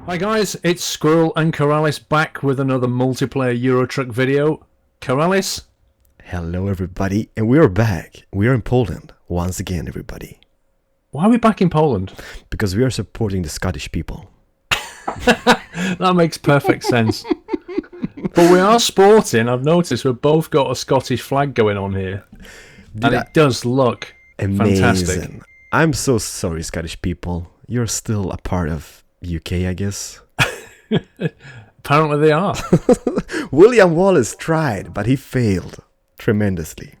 Hi guys, it's Squirrel and Keralis back with another multiplayer Euro Truck video. Keralis? Hello everybody, and we are back. We are in Poland, once again everybody. Why are we back in Poland? Because we are supporting the Scottish people. That makes perfect sense. But we are sporting, I've noticed we've both got a Scottish flag going on here. And it does look fantastic. Amazing. I'm so sorry, Scottish people. You're still a part of UK, I guess. Apparently they are. William Wallace tried, but he failed tremendously.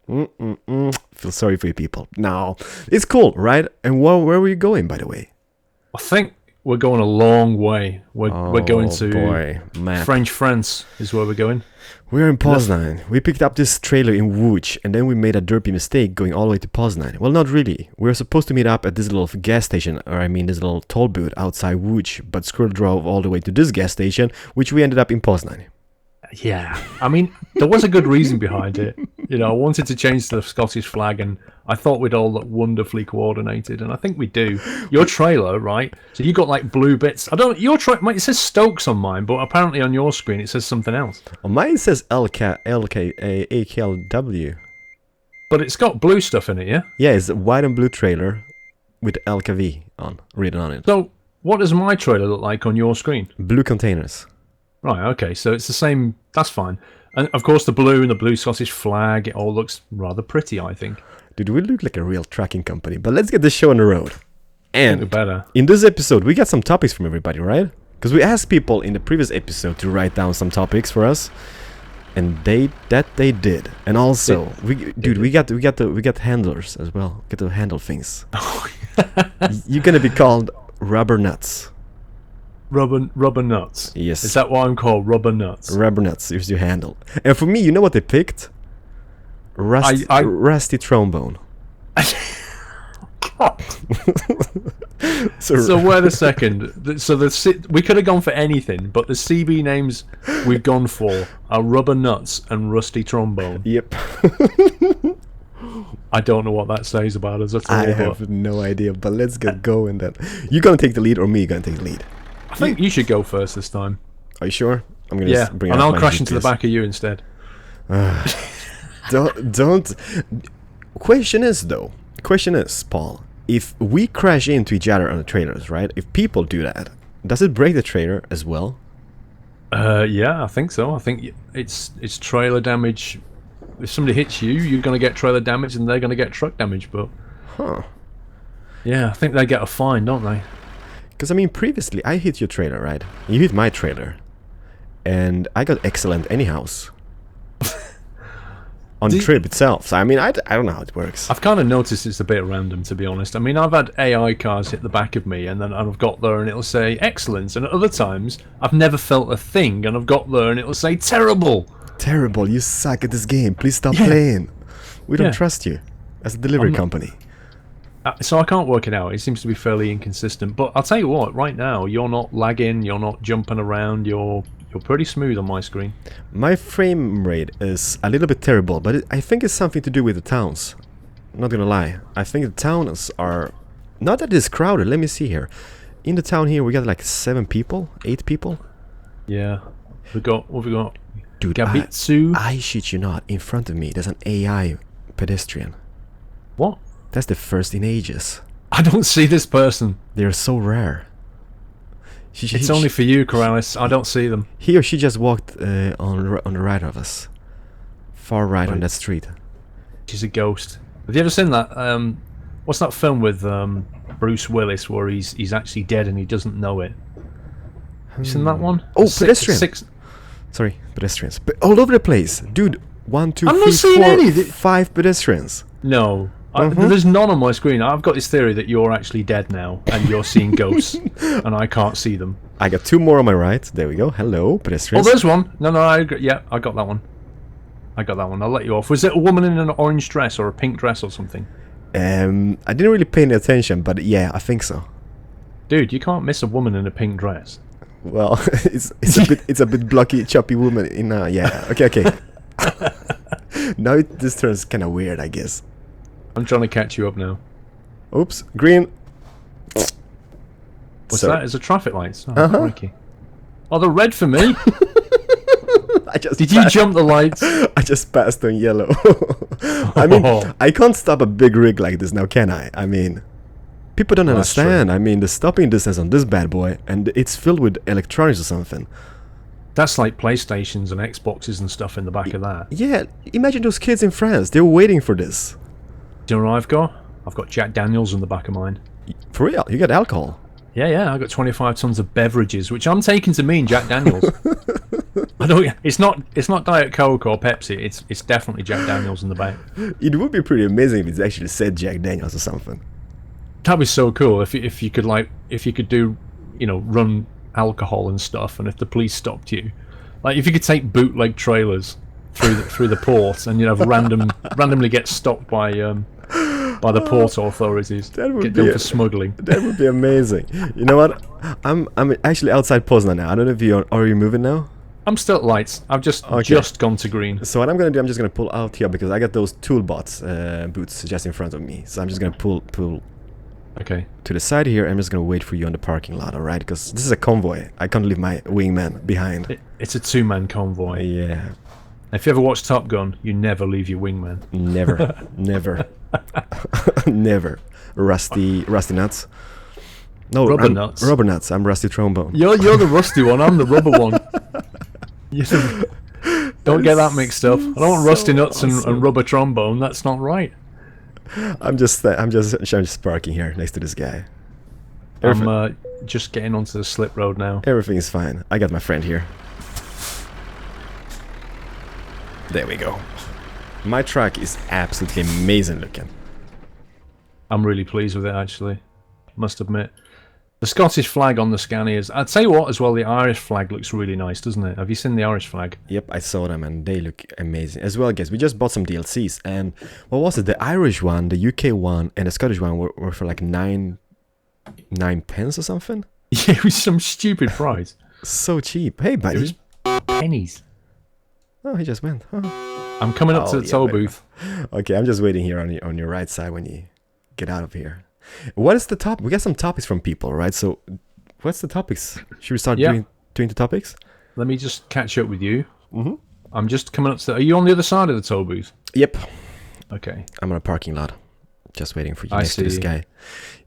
Feel sorry for you people. No, it's cool, right? And where were you going, by the way? I think we're going a long way. We're going to French France is where we're going. We're in Poznan. We picked up this trailer in Łódź, and then we made a derpy mistake going all the way to Poznan. Well, not really. We were supposed to meet up at this little gas station, or I mean this little toll booth outside Łódź, but Squirrel drove all the way to this gas station, which we ended up in Poznan. Yeah, I mean, there was a good reason behind it. You know, I wanted to change the Scottish flag, and I thought we'd all look wonderfully coordinated, and I think we do. Your trailer, right? So you got like blue bits. I don't. Your it says Stokes on mine, but apparently on your screen it says something else. On mine says AKLW. But it's got blue stuff in it, yeah. Yeah, it's a white and blue trailer with LKV written on it. So what does my trailer look like on your screen? Blue containers. Right. Okay. So it's the same. That's fine. And of course, the blue and the blue Scottish flag. It all looks rather pretty, I think. Dude, we look like a real trucking company. But let's get this show on the road. And better. In this episode, we got some topics from everybody, right? Because we asked people in the previous episode to write down some topics for us, and they did. And also, we got handlers as well. Get to handle things. You're gonna be called Rubber Nuts. Rubber Nuts. Yes. Is that what I'm called? Rubber Nuts. Rubber Nuts is your handle. And for me, you know what they picked? Rusty trombone. So wait a second. So we could have gone for anything, but the CB names we've gone for are Rubber Nuts and Rusty Trombone. Yep. I don't know what that says about us at all. I have no idea, but let's get going then. You gonna take the lead or me gonna take the lead? I think you should go first this time. Are you sure? I'm gonna just bring and out I'll my crash GPS. into the back of you instead. Don't. Question is, Paul, if we crash into each other on the trailers, right? If people do that, does it break the trailer as well? Yeah, I think so. I think it's trailer damage. If somebody hits you, you're gonna get trailer damage, and they're gonna get truck damage. But yeah, I think they get a fine, don't they? Because I mean, previously I hit your trailer, right? You hit my trailer, and I got excellent anyhow. On the trip itself. So I mean, I don't know how it works. I've kind of noticed it's a bit random, to be honest. I mean, I've had AI cars hit the back of me, and then I've got there and it'll say excellent, and at other times I've never felt a thing, and I've got there and it'll say terrible. Terrible, you suck at this game. Please stop playing. We don't trust you as a delivery company. So I can't work it out. It seems to be fairly inconsistent. But I'll tell you what, right now you're not lagging, you're not jumping around, you're pretty smooth on my screen. My frame rate is a little bit terrible, but I think it's something to do with the towns. I'm not gonna lie. I think the towns are... Not that it's crowded, let me see here. In the town here we got like 7 people, 8 people. Yeah. What have we got? Dude, Gabitsu. I shit you not, in front of me there's an AI pedestrian. What? That's the first in ages. I don't see this person. They're so rare. It's only for you, Keralis. I don't see them. He or she just walked on the right of us. Far right on that street. She's a ghost. Have you ever seen that? What's that film with Bruce Willis where he's actually dead and he doesn't know it? Have you seen that one? Oh, pedestrians. Sorry, pedestrians. But all over the place. Dude, 1, 2, I'm 3, not seeing 4, any. 5 pedestrians. No. There's none on my screen. I've got this theory that you're actually dead now and you're seeing ghosts and I can't see them. I got 2 more on my right. There we go. Hello, pedestrians. Oh, there's one. No, I got that one. I'll let you off. Was it a woman in an orange dress or a pink dress or something? I didn't really pay any attention, but yeah, I think so. Dude, you can't miss a woman in a pink dress. Well, it's a bit blocky, choppy woman in yeah. Okay. Now this turns kind of weird, I guess. I'm trying to catch you up now. Oops, green. What's So- that? Is it traffic lights? Oh, Uh-huh. crikey. Oh, they're red for me. I just Did you jump the lights? I just passed on yellow. I mean, I can't stop a big rig like this now, can I? I mean, people don't Well, that's true. understand. I mean, the stopping distance on this bad boy, and it's filled with electronics or something. That's like PlayStations and Xboxes and stuff in the back of that. Yeah, imagine those kids in France. They're waiting for this. Do you know what I've got? I've got Jack Daniels in the back of mine. For real, you got alcohol. Yeah, I got 25 tons of beverages, which I'm taking to mean Jack Daniels. I don't. It's not Diet Coke or Pepsi. It's definitely Jack Daniels in the back. It would be pretty amazing if it's actually said Jack Daniels or something. That'd be so cool if you could do, run alcohol and stuff, and if the police stopped you, like if you could take bootleg trailers through the port, and randomly get stopped by the port authorities, That would get be done for smuggling. That would be amazing. You know what? I'm actually outside Poznan now. I don't know if are you moving now? I'm still at lights. I've just gone to green. So what I'm gonna do, I'm just gonna pull out here because I got those toolbots boots just in front of me. So I'm just gonna pull Okay. to the side here. I'm just gonna wait for you on the parking lot, alright? Because this is a convoy. I can't leave my wingman behind. It's a two-man convoy. Yeah, If you ever watch Top Gun, you never leave your wingman. never, never, never. Rusty nuts. No, Rubber I'm nuts. Rubber nuts. I'm Rusty Trombone. You're the rusty one. I'm the rubber one. Don't get that mixed up. I don't want rusty nuts and rubber trombone. That's not right. I'm just parking here next to this guy. I'm just getting onto the slip road now. Everything is fine. I got my friend here. There we go. My truck is absolutely amazing looking. I'm really pleased with it, actually. Must admit. The Scottish flag on the Scanias. I'd tell you what, as well, the Irish flag looks really nice, doesn't it? Have you seen the Irish flag? Yep, I saw them and they look amazing. As well, guys, we just bought some DLCs. And what was it? The Irish one, the UK one, and the Scottish one were for like 9 pence or something? Yeah, it was some stupid price. So cheap. Hey, It buddy. was pennies. Oh, he just went. Oh. I'm coming up to the toll booth. Okay, I'm just waiting here on your right side when you get out of here. What is the top? We got some topics from people, right? So, what's the topics? Should we start doing the topics? Let me just catch up with you. Mm-hmm. I'm just coming up to... Are you on the other side of the toll booth? Yep. Okay. I'm on a parking lot. Just waiting for you I next to this see. guy.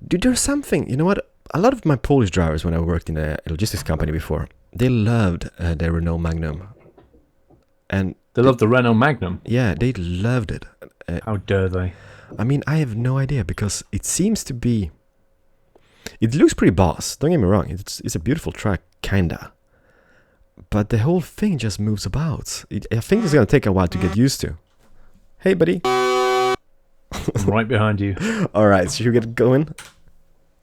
Dude, there's something... You know what? A lot of my Polish drivers, when I worked in a logistics company before, they loved their Renault Magnum. And... They love the Renault Magnum. Yeah, they loved it. How dare they? I mean, I have no idea because it seems to be... It looks pretty boss, don't get me wrong. It's a beautiful track, kinda. But the whole thing just moves about. I think it's gonna take a while to get used to. Hey, buddy. I'm right behind you. Alright, should we get going?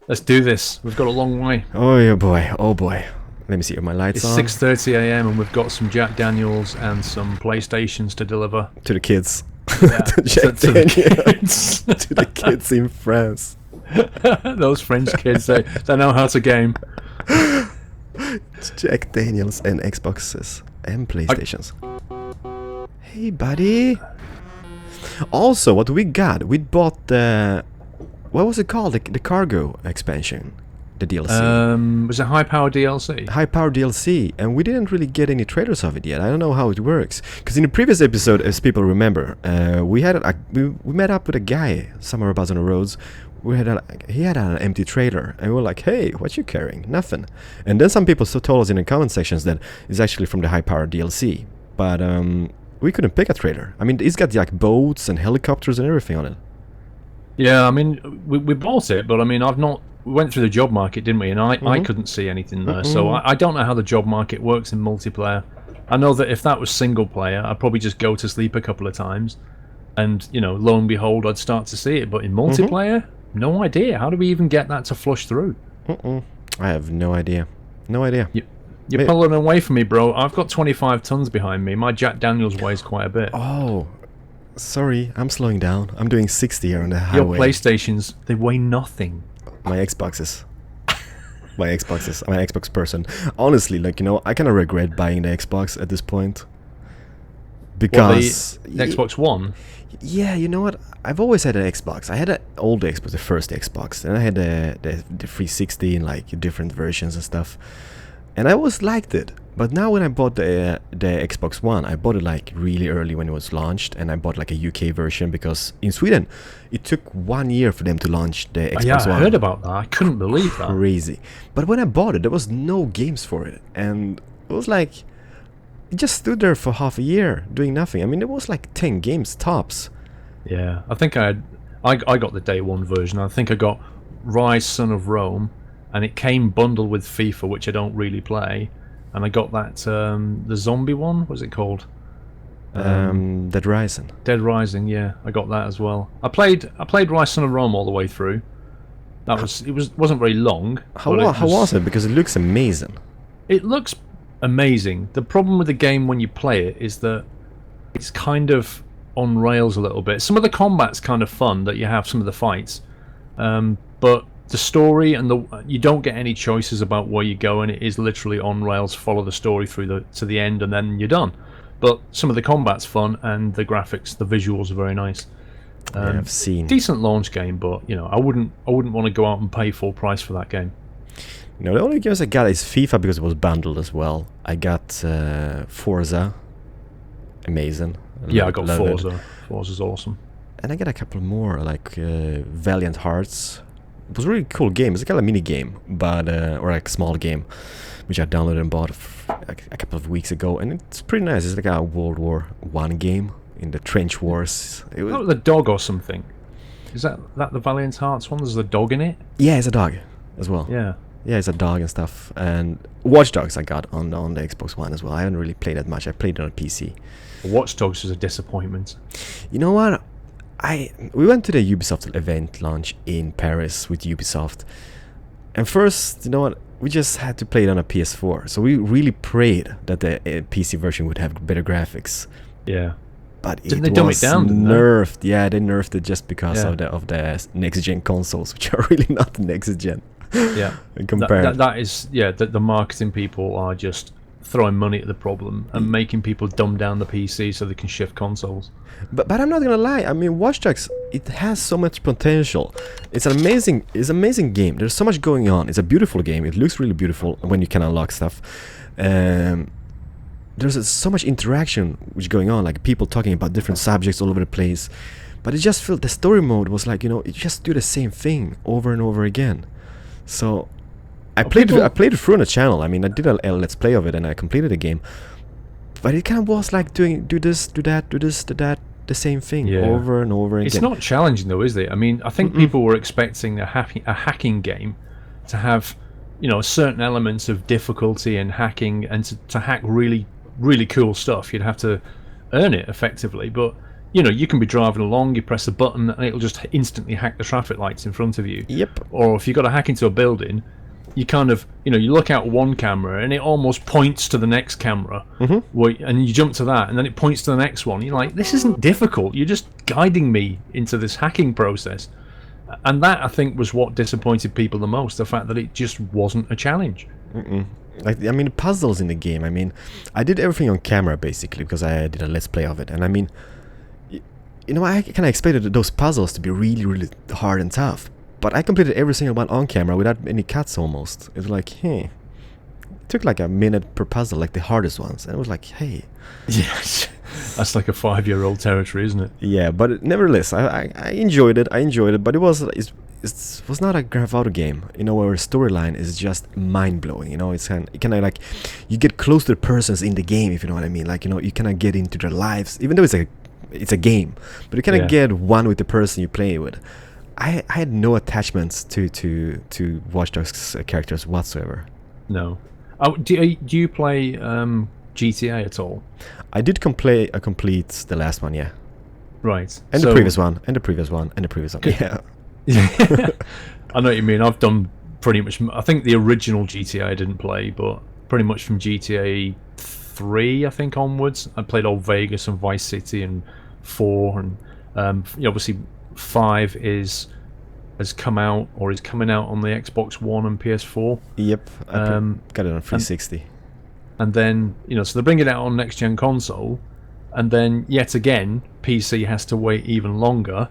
Let's do this. We've got a long way. Oh, yeah, boy. Oh, boy. Let me see if my lights It's on. 6:30 a.m. and we've got some Jack Daniels and some PlayStations to deliver. To the kids. Yeah, to Jack to the Daniels. kids. To the kids in France. Those French kids, they know how to game. Jack Daniels and Xboxes and PlayStations. Hey, buddy. Also, what we got, we bought the... What was it called? The cargo expansion. The DLC. Was it high power DLC? High power DLC, and we didn't really get any trailers of it yet. I don't know how it works. Because in the previous episode, as people remember, we met up with a guy somewhere about on the roads. He had an empty trailer, and we were like, "Hey, what you carrying? Nothing." And then some people told us in the comment sections that it's actually from the high power DLC, but we couldn't pick a trailer. I mean, it's got like boats and helicopters and everything on it. Yeah, I mean, we bought it, but I mean, we went through the job market, didn't we? And I couldn't see anything there, so I don't know how the job market works in multiplayer. I know that if that was single player, I'd probably just go to sleep a couple of times, and lo and behold, I'd start to see it. But in multiplayer, no idea. How do we even get that to flush through? I have no idea. No idea. You're pulling away from me, bro. I've got 25 tons behind me. My Jack Daniels weighs quite a bit. Oh, sorry. I'm slowing down. I'm doing 60 here on the highway. Your PlayStations, they weigh nothing. My Xboxes. I'm an Xbox person. Honestly, I kind of regret buying the Xbox at this point. because the Xbox One. Yeah, you know what? I've always had an Xbox. I had an old Xbox, the first Xbox, and I had the 360 in like different versions and stuff, and I always liked it. But now when I bought the Xbox One, I bought it like really early when it was launched, and I bought like a UK version because in Sweden it took 1 year for them to launch the Xbox One. I heard about that. I couldn't believe that. Crazy. But when I bought it, there was no games for it, and it was like it just stood there for half a year doing nothing. I mean, there was like 10 games tops. Yeah, I think I got the day one version. I think I got Rise, Son of Rome, and it came bundled with FIFA, which I don't really play. And I got that the zombie one. What was it called? Dead Rising. Dead Rising. Yeah, I got that as well. I played Rise, Son of Rome all the way through. Wasn't very long. How was it? Because it looks amazing. It looks amazing. The problem with the game when you play it is that it's kind of on rails a little bit. Some of the combat's kind of fun that you have some of the fights, but the story and you don't get any choices about where you go, and it is literally on rails. Follow the story through to the end, and then you're done. But some of the combat's fun, and the graphics, the visuals are very nice. Yeah, I've seen decent launch game, but I wouldn't want to go out and pay full price for that game. No, the only games I got is FIFA because it was bundled as well. I got Forza, amazing. I got Forza. Forza's awesome. And I got a couple more like Valiant Hearts. It was a really cool game. It's like a mini game, but or like a small game, which I downloaded and bought a couple of weeks ago, and it's pretty nice. It's like a World War I game in the trench wars. It was the dog or something. Is that the Valiant Hearts one? There's a dog in it. Yeah, it's a dog as well. Yeah, it's a dog and stuff. And Watch Dogs I got on the Xbox One as well. I haven't really played that much. I played it on PC. Watch Dogs was a disappointment. You know what? We went to the Ubisoft event launch in Paris with Ubisoft, and first, you know what? We just had to play it on a PS4. So we really prayed that the PC version would have better graphics. Yeah. But didn't they dumb it down? Nerfed. Yeah, they nerfed it just because of the next gen consoles, which are really not next gen. Yeah. Compared. That is the marketing people are just throwing money at the problem and making people dumb down the PC so they can shift consoles. But I'm not gonna lie. I mean, Watch Dogs, it has so much potential. It's an amazing game. There's so much going on. It's a beautiful game. It looks really beautiful when you can unlock stuff. There's so much interaction which is going on, like people talking about different subjects all over the place. But it just felt the story mode was like, it just do the same thing over and over again. So I played it through on the channel. I mean, I did a let's play of it and I completed the game. But it kind of was like do this, do that, do this, do that, the same thing over and over again. It's not challenging though, is it? I mean, I think people were expecting a hacking game to have, certain elements of difficulty and hacking, and to hack really, really cool stuff. You'd have to earn it effectively, but you can be driving along, you press a button, and it'll just instantly hack the traffic lights in front of you. Yep. Or if you've got to hack into a building, you kind of, you look out one camera and it almost points to the next camera, and you jump to that, and then it points to the next one. You're like, this isn't difficult. You're just guiding me into this hacking process. And that, I think, was what disappointed people the most, the fact that it just wasn't a challenge. Like, I mean, puzzles in the game. I mean, I did everything on camera, basically, because I did a let's play of it. And I mean, I kind of expected those puzzles to be really, really hard and tough. But I completed every single one on camera without any cuts almost. It was like, hey. It took like a minute per puzzle, like the hardest ones. And it was like, hey. Yes. That's like a 5-year-old territory, isn't it? Yeah, but nevertheless, I enjoyed it. But it was not a Grand Theft Auto game, where the storyline is just mind-blowing. It's kind of like you get close to the persons in the game, if you know what I mean. Like, you kind of get into their lives, even though it's a game, but you kind of get one with the person you play with. I had no attachments to Watch Dogs characters whatsoever. No. Do you play GTA at all? I did complete the last one, yeah. Right. And the previous one, and the previous one, and the previous one. Yeah. I know what you mean. I've done pretty much. I think the original GTA I didn't play, but pretty much from GTA 3, I think, onwards. I played Old Vegas and Vice City and 4, and obviously 5 has come out or is coming out on the Xbox One and PS4. Yep. I got it on 360. And then so they're bringing it out on next gen console, and then yet again PC has to wait even longer.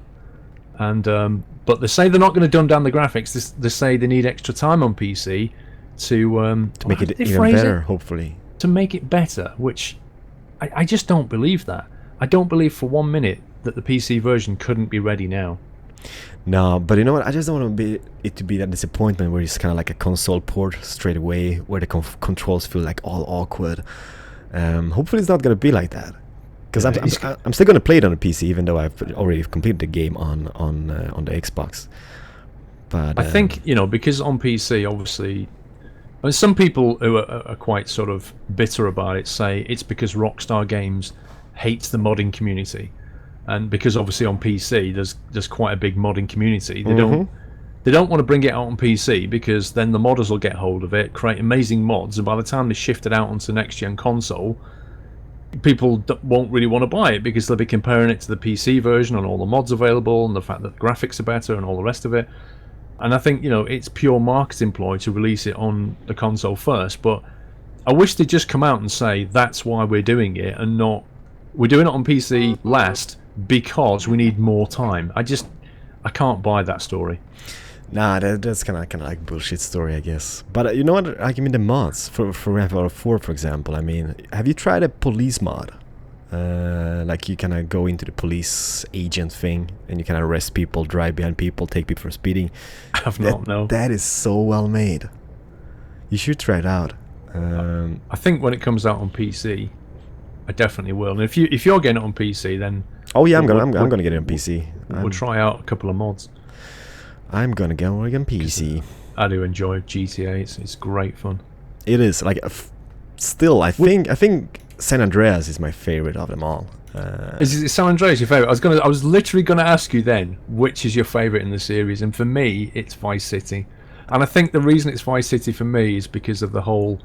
And but they say they're not going to dumb down the graphics. They say they need extra time on PC to make it even better, hopefully. To make it better, which I just don't believe that. I don't believe for 1 minute that the PC version couldn't be ready now. No, but you know what? I just don't want it to be that disappointment where it's kind of like a console port straight away, where the controls feel like all awkward. Hopefully, it's not going to be like that. Because I'm still going to play it on the PC, even though I've already completed the game on the Xbox. But I think, because on PC, obviously, I mean, some people who are quite sort of bitter about it say it's because Rockstar Games hates the modding community. And because obviously on PC there's quite a big modding community, they don't want to bring it out on PC because then the modders will get hold of it, create amazing mods, and by the time they shift it out onto next gen console, people won't really want to buy it because they'll be comparing it to the PC version and all the mods available and the fact that the graphics are better and all the rest of it. And I think it's pure marketing ploy to release it on the console first, but I wish they'd just come out and say that's why we're doing it and not we're doing it on PC last because we need more time. I can't buy that story. Nah, that's kind of like bullshit story, I guess. But you know what? Like, I mean, the mods for Grand Theft Auto 4, for example. I mean, have you tried a police mod? Like you kind of go into the police agent thing and you kind of arrest people, drive behind people, take people for speeding. I've not, no. That is so well made. You should try it out. I think when it comes out on PC, I definitely will. And if you're getting it on PC, then oh yeah, I'm gonna get it on PC. We'll try out a couple of mods. I'm gonna get it on PC. I do enjoy GTA. It's great fun. It is like still. I think San Andreas is my favorite of them all. Is San Andreas your favorite? I was literally gonna ask you then which is your favorite in the series, and for me it's Vice City. And I think the reason it's Vice City for me is because of the whole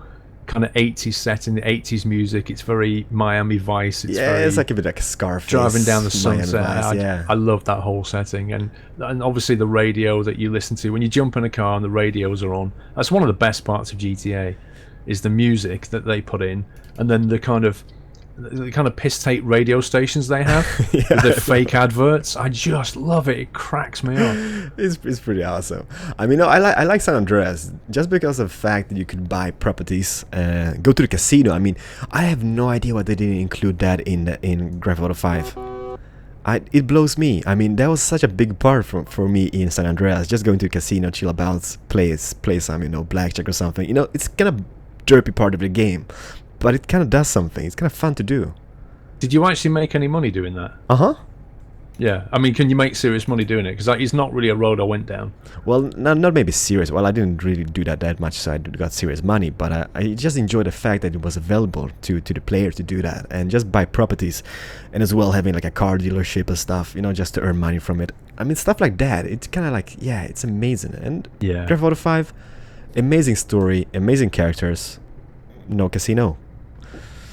kind of 80s setting, the 80s music. It's very Miami Vice. It's like a bit like Scarface. Driving down the sunset. Vice, I love that whole setting. And obviously the radio that you listen to when you jump in a car and the radios are on. That's one of the best parts of GTA, is the music that they put in, and then the kind of piss take radio stations they have with their fake adverts. I just love it. It cracks me up. It's pretty awesome. I mean, no, I like San Andreas just because of the fact that you could buy properties, go to the casino. I mean, I have no idea why they didn't include that in Grand Theft Auto 5. It blows me. I mean, that was such a big part for me in San Andreas. Just going to a casino, chill about, play some blackjack or something. It's kind of derpy part of the game. But it kind of does something. It's kind of fun to do. Did you actually make any money doing that? Uh-huh. Yeah. I mean, can you make serious money doing it? Because it's not really a road I went down. Well, not maybe serious. Well, I didn't really do that much, so I got serious money. But I just enjoyed the fact that it was available to the player to do that. And just buy properties. And as well having like a car dealership and stuff, just to earn money from it. I mean, stuff like that. It's kind of like, yeah, it's amazing. And Grand Theft Auto 5, amazing story, amazing characters, no casino.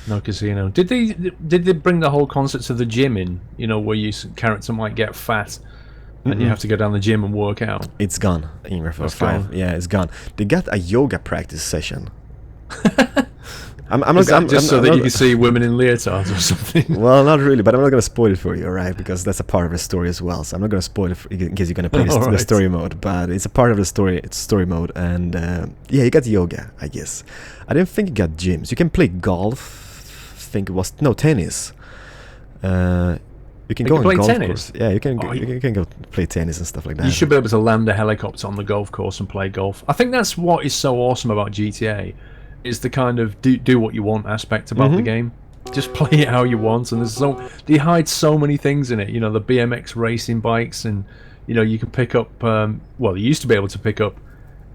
No casino. Did they bring the whole concept of the gym in? Where your character might get fat, and you have to go down the gym and work out. It's gone in Grand Theft Auto 5. Yeah, it's gone. They got a yoga practice session. I'm so that you can see women in leotards or something. Well, not really, but I'm not gonna spoil it for you, alright? Because that's a part of the story as well. So I'm not gonna spoil it in case you're gonna play the story mode. But it's a part of the story. It's story mode, and you got yoga, I guess. I didn't think you got gyms. You can play golf. Think it was tennis. You can go on golf course. Yeah, you can go play tennis and stuff like that. You should be able to land a helicopter on the golf course and play golf. I think that's what is so awesome about GTA, is the kind of do what you want aspect about the game. Just play it how you want, and they hide so many things in it. The BMX racing bikes, and you can pick up. You used to be able to pick up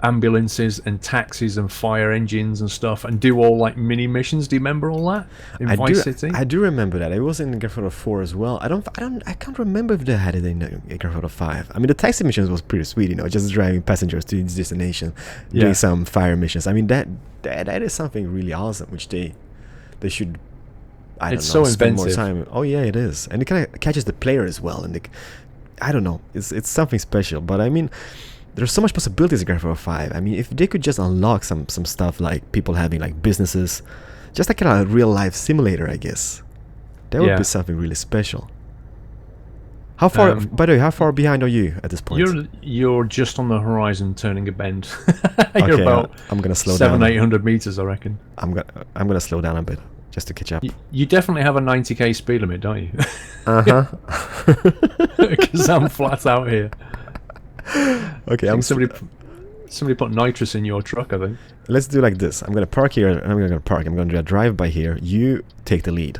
ambulances and taxis and fire engines and stuff, and do all like mini missions. Do you remember all that in Vice City? I do remember that. It was in Grand Theft Auto 4 as well. I can't remember if they had it in Grand Theft Auto 5. I mean, the taxi missions was pretty sweet. Just driving passengers to its destination, doing some fire missions. I mean, that is something really awesome, which they should. Spend inventive. More time. Oh yeah, it is, and it kind of catches the player as well. And I don't know, it's something special. But I mean, there's so much possibilities in Grand Theft Auto 5. I mean, if they could just unlock some stuff like people having like businesses, just like kind of a real life simulator, I guess. That would Yeah. be something really special. How far? By the way, how far behind are you at this point? You're just on the horizon, turning a bend. You're Okay, about I'm gonna slow 700-800 meters, I reckon. I'm gonna slow down a bit just to catch up. You definitely have a 90k speed limit, don't you? Uh-huh. Because I'm flat out here. Okay, Somebody put nitrous in your truck, I think. let's do like this. I'm gonna park here, and I'm gonna do a drive by here. You take the lead.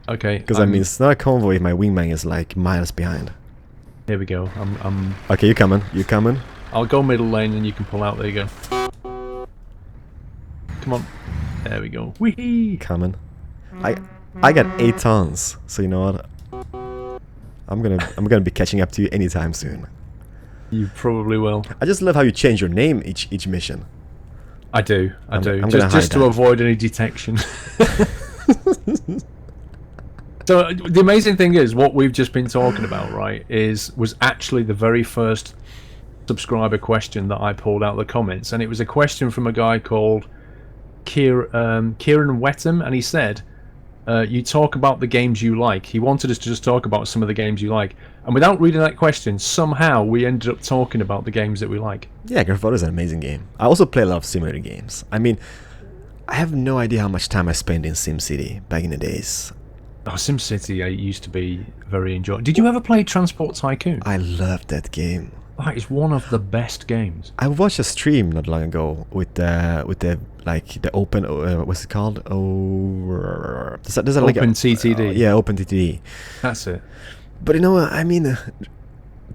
Okay. Because I mean, it's not a convoy if my wingman is like miles behind. Here we go. I'm. Okay, you coming? You coming? I'll go middle lane and you can pull out. There you go. Come on. There we go. Whee! Coming. I got 8 tons, so you know what? I'm gonna be catching up to you anytime soon. You probably will. I just love how you change your name each mission. I do. I'm gonna Just hide to that. avoid any detection. So the amazing thing is, what we've just been talking about, right, was actually the very first subscriber question that I pulled out of the comments, and it was a question from a guy called Kieran Wetham, and he said, "You talk about the games you like." He wanted us to just talk about some of the games you like, and without reading that question, somehow we ended up talking about the games that we like. Yeah, Grand Theft Auto is an amazing game. I also play a lot of simulator games. I mean, I have no idea how much time I spent in SimCity back in the days. Oh, SimCity used to be very enjoyable. Did you ever play Transport Tycoon? I loved that game. That is one of the best games. I watched a stream not long ago with the like the open what's it called? Oh, there's a, like Open TTD. yeah, Open TTD. That's it. But you know, I mean,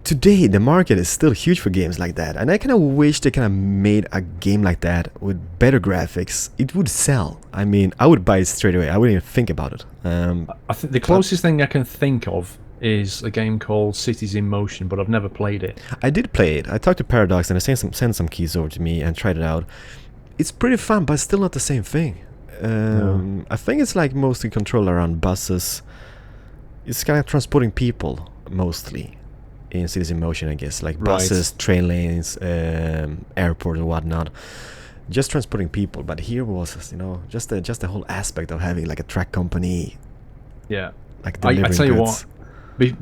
today the market is still huge for games like that, and I kind of wish they kind of made a game like that with better graphics. It would sell. I mean, I would buy it straight away. I wouldn't even think about it. I think the closest thing I can think of is a game called Cities in Motion, but I've never played it. I did play it. I talked to Paradox and they sent some keys over to me and tried it out. It's pretty fun, but still not the same thing. I think it's like mostly controlled around buses. It's kind of transporting people mostly in Cities in Motion, I guess, like buses, train lanes, airport and whatnot. Just transporting people, but here was, you know, just the whole aspect of having like a track company. Yeah, like I delivering tell you goods. what.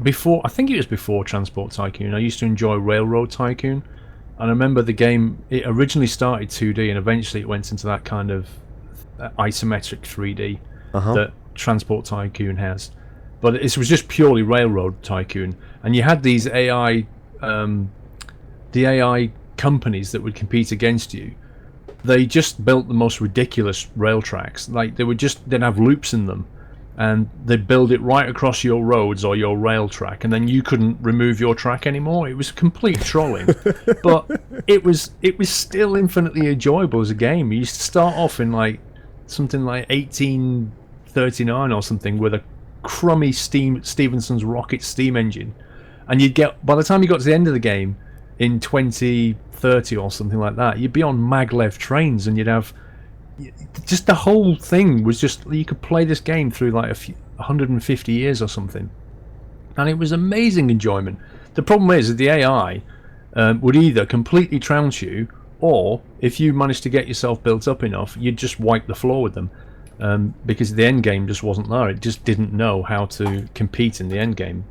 Before, I think it was before Transport Tycoon, I used to enjoy Railroad Tycoon, and I remember the game. It originally started 2D, and eventually it went into that kind of isometric 3D that Transport Tycoon has. But it was just purely Railroad Tycoon, and you had these AI, the AI companies that would compete against you. They just built the most ridiculous rail tracks. Like they'd have loops in them, and they'd build it right across your roads or your rail track, and then you couldn't remove your track anymore. It was complete trolling, but it was still infinitely enjoyable as a game. You used to start off in like something like 1839 or something with a crummy Stephenson's rocket steam engine, and you'd get, by the time you got to the end of the game in 2030 or something like that, you'd be on maglev trains, and you'd have just the whole thing was just, you could play this game through like 150 years or something, and it was amazing enjoyment. The problem is that the AI would either completely trounce you, or if you managed to get yourself built up enough, you'd just wipe the floor with them, because the end game just wasn't there. It just didn't know how to compete in the end game.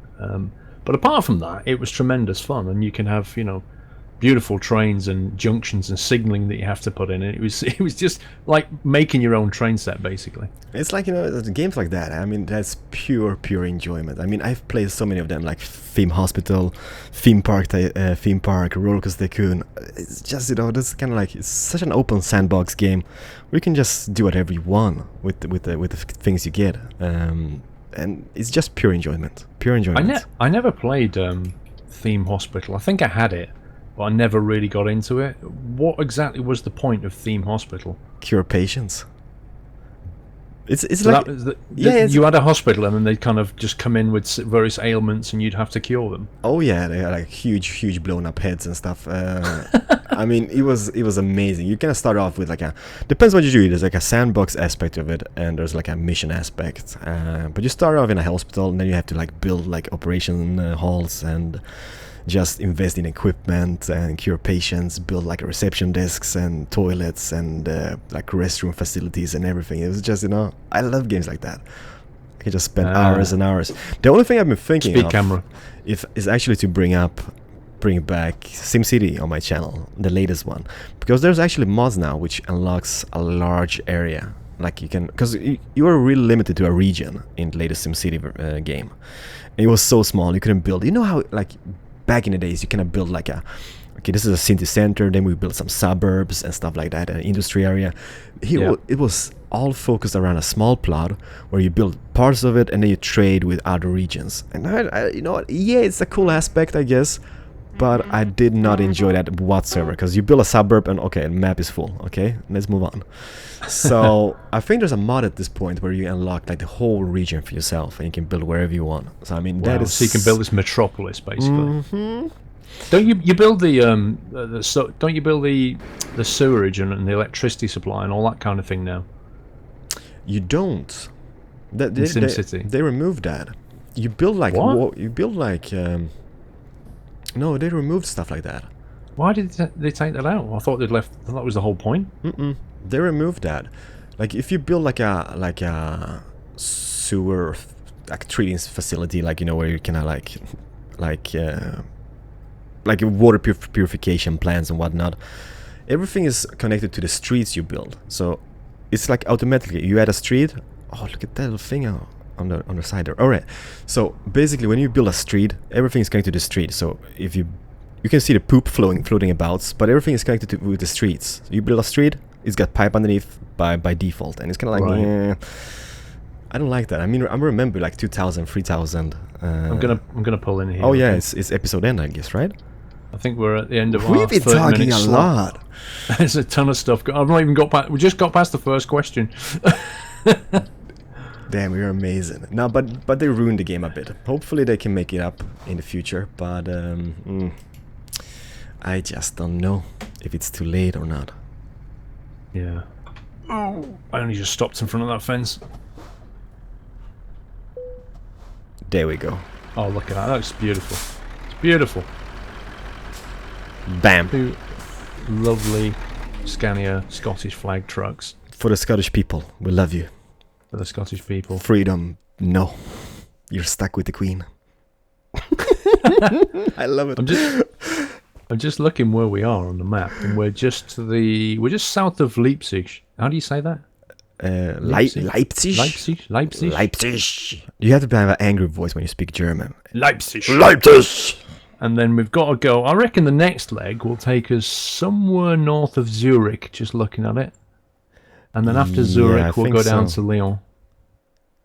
But apart from that, it was tremendous fun, and you can have, you know, beautiful trains and junctions and signaling that you have to put in. And it was just like making your own train set, basically. It's like, you know, games like that. I mean, that's pure enjoyment. I mean, I've played so many of them, like Theme Hospital, Theme Park, Roller Coaster Tycoon. It's just, you know, this kind of like, it's such an open sandbox game where you can just do whatever you want with the things you get. And it's just pure enjoyment. Pure enjoyment. I never played Theme Hospital. I think I had it, but I never really got into it. What exactly was the point of Theme Hospital? Cure patients. It's So like, you had a hospital, and then they'd kind of just come in with various ailments, and you'd have to cure them. oh yeah, they had like huge blown up heads and stuff. I mean, it was amazing. You kind of start off with like depends what you do. There's like a sandbox aspect of it, and there's like a mission aspect. But you start off in a hospital, and then you have to like build like operation halls and just invest in equipment and cure patients, build like reception desks and toilets and like restroom facilities and everything. It was just, you know, I love games like that. I can just spend hours and hours. The only thing I've been thinking Speed of camera. is actually to bring back SimCity on my channel, the latest one, because there's actually mods now which unlocks a large area. Like you can, because you were really limited to a region in the latest SimCity game. It was so small you couldn't build. You know how like back in the days you kind of build like okay, this is a city center, then we built some suburbs and stuff like that, an industry area. Here it was all focused around a small plot where you build parts of it and then you trade with other regions. And I you know what? Yeah, it's a cool aspect, I guess, but I did not enjoy that whatsoever, because you build a suburb and okay, the map is full. Okay, let's move on. So I think there's a mod at this point where you unlock like the whole region for yourself and you can build wherever you want. So I mean, that is so you can build this metropolis basically. Mm-hmm. Don't you build don't you build the sewerage and the electricity supply and all that kind of thing now? You don't. In SimCity. They removed that. You build like what? You build like no, they removed stuff like that. Why did they take that out? I thought they'd left. That was the whole point. They removed that. Like if you build like a sewer, like treating facility, like you know where you can like water purification plants and whatnot, everything is connected to the streets you build. So it's like automatically you add a street. Oh, look at that little thing on the side there. All right. So basically, when you build a street, everything is connected to the street. So if you can see the poop floating about, but everything is connected with the streets. So you build a street, it's got pipe underneath by default, and it's kind of like, right. I don't like that. I mean, I remember like 2000, 3000. I'm gonna pull in here. Oh yeah, it's episode end, I guess, right? I think we're at the end of We've been talking a lot. There's a ton of stuff. I've not even got past. We just got past the first question. Damn, you're amazing. No, but they ruined the game a bit. Hopefully they can make it up in the future, but I just don't know if it's too late or not. Yeah. Oh, I only just stopped in front of that fence. There we go. Oh, look at that. That's beautiful. It's beautiful. Bam. Two lovely Scania Scottish flag trucks. For the Scottish people, we love you. For the Scottish people. Freedom, no. You're stuck with the Queen. I love it. I'm just looking where we are on the map, and we're just south of Leipzig. How do you say that? Leipzig? Leipzig. You have to have an angry voice when you speak German. Leipzig. Leipzig. And then we've got to go. I reckon the next leg will take us somewhere north of Zurich, just looking at it. And then after Zurich, we'll go down to Lyon.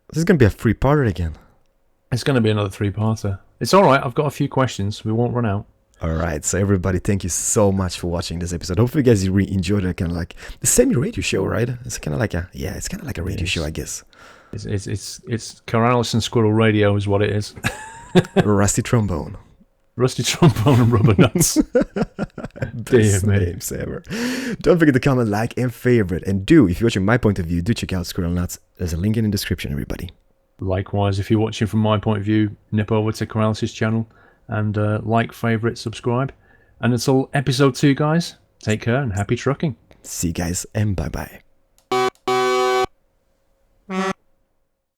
This is going to be a three-parter again. It's going to be another three-parter. It's all right. I've got a few questions. We won't run out. All right. So everybody, thank you so much for watching this episode. Hopefully you guys really enjoyed it. Kind of like the semi-radio show, right? It's kind of like it's kind of like a radio show, I guess. It's Keralis and Squirrel Radio is what it is. Rusty trombone. Rusty trombone and rubber nuts. Dear me. Names ever. Don't forget to comment, like, and favorite. And if you're watching my point of view, do check out Squirrel Nuts. There's a link in the description, everybody. Likewise, if you're watching from my point of view, nip over to Keralis' channel and like, favorite, subscribe. And until episode 2, guys, take care and happy trucking. See you guys, and bye-bye.